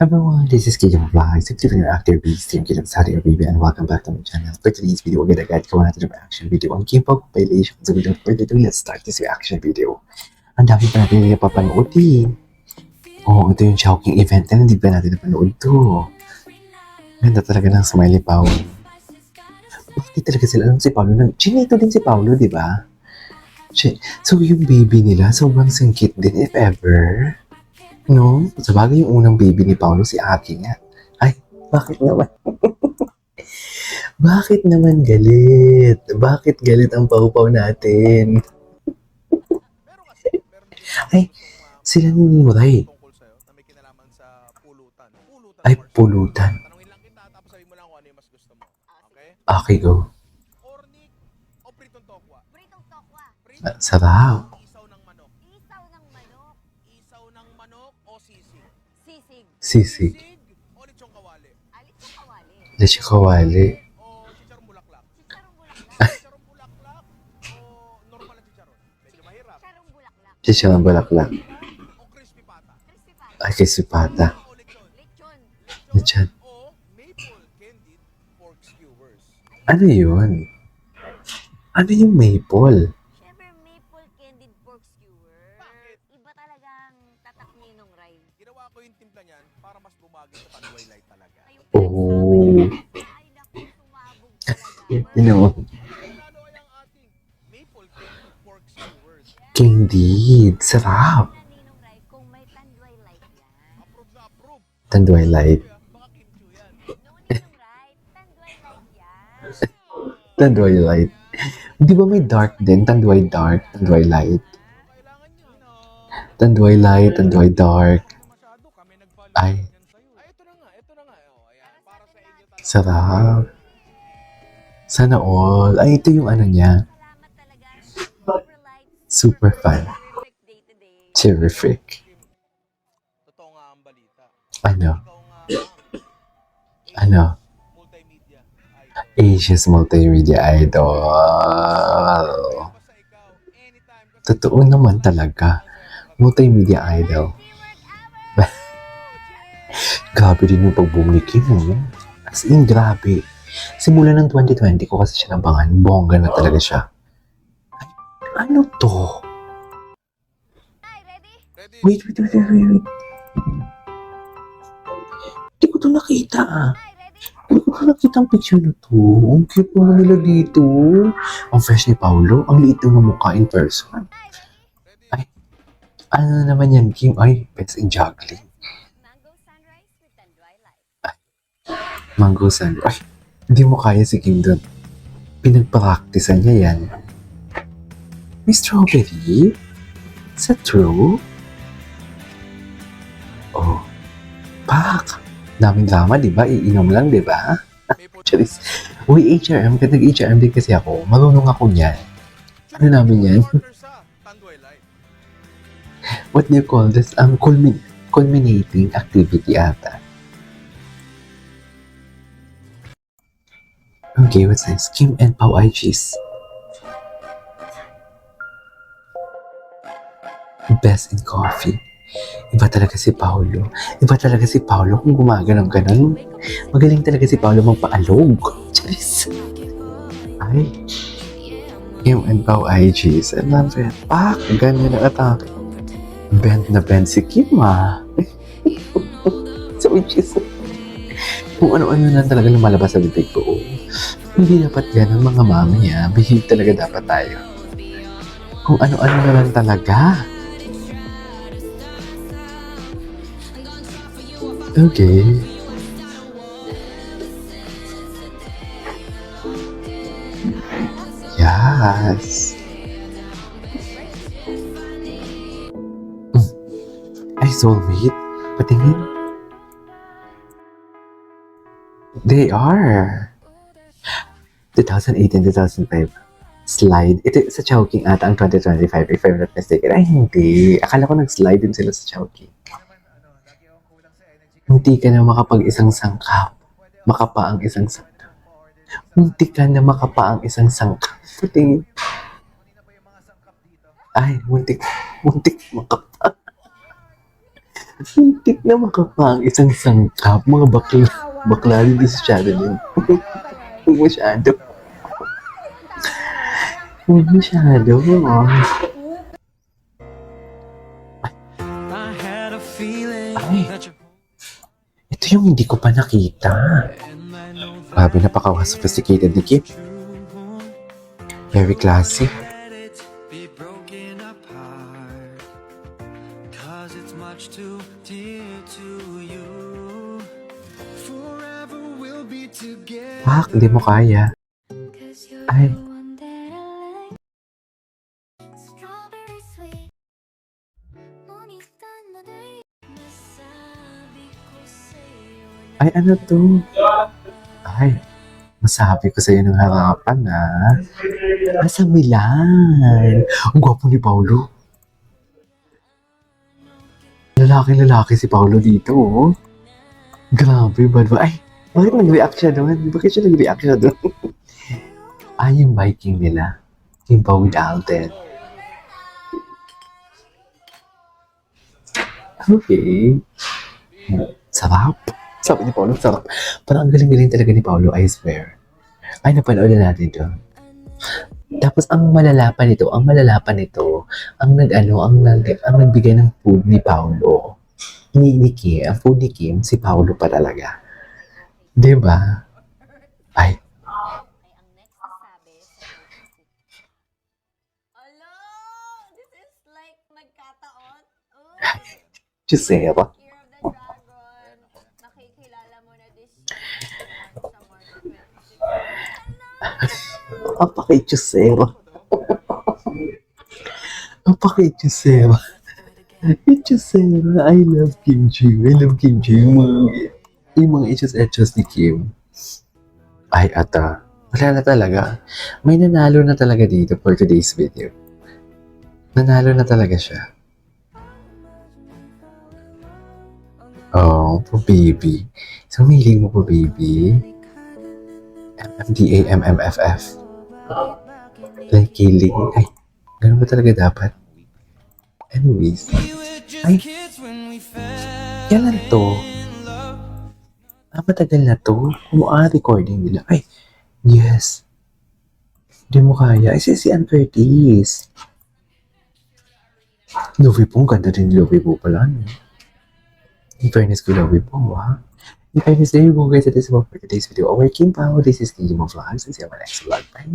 Everyone, this is Gideon Vlogs. If you're your actor beast, I'm Gideon Saudi Arabia and welcome back to my channel. For today's video, agad-agad ko natin yung reaction video ang K-pop violation. So without further ado, let's start this reaction video. Ang dami pa natin yung napapanood eh. Oh, ito yung Chowking event na hindi pa natin napanood to. Ganda talaga ng Smiley Pao. Bakit talaga sila? Alam si Paolo na, chinito din si Paolo, di ba? So yung baby nila, sobrang singkit din if ever. No? Sa bagay yung unang baby ni Paolo, si Aki nga. Ay, bakit naman? Bakit naman galit? Bakit galit ang pau-pau natin? Ay, sila ninuray. Ay, pulutan. Okay, go. Sarap. Sisig. Leche kawali. Chicharong bulaklak. Ay, crispy pata. Lechon. Ano yun? Ano yung maple? Siyempre, maple candied pork skewer. Iba talagang tatak ninong ride. Ginawa ko yung timpla niyan para mas bumagay sa Tanduay Light talaga. Oh. Ay, naku, sumabog talaga. You know, Lalo ay ang ating maple candied pork skewers. candied. Sarap. Na ninong ride kung may tanduay light yan. Approve na approve. Tanduay light. Baka kimchi yan. No, ninong ride, tanduay light yan. Tanduay light. Di ba may dark din? Tanduay dark, tanduay light. Kailangan niya. Tanduay light, tanduay dark. Masyado kami nag-follow Ay. yan sa'yo. Ay, ito na nga. Oh, ayan. Para sa inyo talaga. Sarap. Sana all. Ay, ito yung ano niya. Salamat talaga. Super light. Super fun. Perfect day to day. Terrific. Totoo nga ang balita. Ano? Ikaw nga Ano? multimedia. Asia's multimedia idol. Basta ikaw, anytime. Totoo naman talaga. Multimedia idol. Grabe din yung pag-boom ni Kim. As in, grabe. Simula ng 2020 ko kasi siya nabangan. Bongga na talaga siya. Ay, ano to? Ay, ready? Ready? Wait. Hindi ko to nakita ah. Ay, ready? Hindi ko to nakita ang picture na to. Ang cute mo nila dito. Ang fresh ni Paolo. Ang liit ng mukha in person. Ready? Ano naman yan, Kim? Ay, best in juggling. Mango sunrise with tanduay light. Mango sand. Ay, hindi mo kaya si Kim doon. Pinagpraktisan niya yan. May strawberry? Is that true? Oh. Pak! Daming drama, di ba? Iinom lang, di ba? Maple Charis. Uy, HRM. Kasi nag-HRM din kasi ako. Marunong ako niyan. Ano namin yan? partner sa Tanduay Light. What do you call this? Culminating activity ata. Okay, what's next? Kim and Pao IGs. Best in coffee. Iba talaga si Paolo. Iba talaga si Paolo kung gumaganon-ganon. Magaling talaga si Paolo magpaalog. Charis. Ay. Kim and Pao IGs. I love it. Pak! Ganyan na atake. Bend na bend si Kim ah. So which is kung ano-ano na talaga lumalabas sa bibig ko. Hindi dapat ganun mga mami ah. Behave talaga dapat tayo. Kung ano-ano na lang talaga. Okay. Yes. Ay, soulmate. Patingin. They are. 2018, 2005. Slide. Ito sa Chowking ata ang 2025 if I'm not mistaken. Ay, hindi. Akala ko nag-slide din sila sa Chowking. Hindi ka na makapag-isang sangkap. Makapa ang isang sangkap. Hindi ka na makapa ang isang sangkap. Patingin. Ay, muntik makapa. Hintik na makapang isang sangkap. Mga bakla din sa channel. Huwag masyado. Huwag masyado. I had a feeling Ay. that you're Ito yung hindi ko pa nakita. and I know that Grabe, napaka-sophisticated ni Kim. you Very classy. let it be broken apart. 'Cause it's much too dear to you. Forever we'll be together. Pak, hindi mo kaya. Ay. Ay, ano to? Ay, masabi ko sa'yo ng harapan, ha? Nasa Milan. Ang gwapo ni Paolo. Lalaki si Paolo dito, oh. Grabe, bad ba? Ay, bakit nag-react siya doon? Bakit siya nag-react siya doon? Ay, yung biking nila. Yung pa with Alden. Okay. Sarap. Sabi ni Paolo, sarap. Parang ang galing-galing talaga ni Paolo, I swear. Ay, napanood na natin to. Tapos ang malalapan nito, ang nagbigay ng food ni Paolo. Ni Kim, ang food ni Kim, si Paolo pa talaga. 'Di ba? Ay, Ay ang next na sabi sa Alo! This is like nagkataon. Giselle. Year of the Dragon. Nakikilala mo na this year sa March 26. Apakay Giselle. Apakay Giselle. Giselle, I love kimchi. I love kimchi. Yung mga itches ni Kim. Ay, ata. Wala na talaga. May nanalo na talaga dito for today's video. Nanalo na talaga siya. Oh, po baby. So, miling mo po baby. MMDA, MMFF. Like killing. Ay, ganun ba talaga dapat? Anyways. Ay, kailan to? Matagal na to. Recording nila. Ay, yes. Hindi mo kaya. Ay, si Ann Curtis. Lovie po. Ang ganda din ni Lovie po pala. No? In fairness ko, Lovie po. Ha? In fairness, there you go guys. That is all for today's video. Our Kim Pao. This is Kim of Vlogs. And see you on my next vlog. Bye.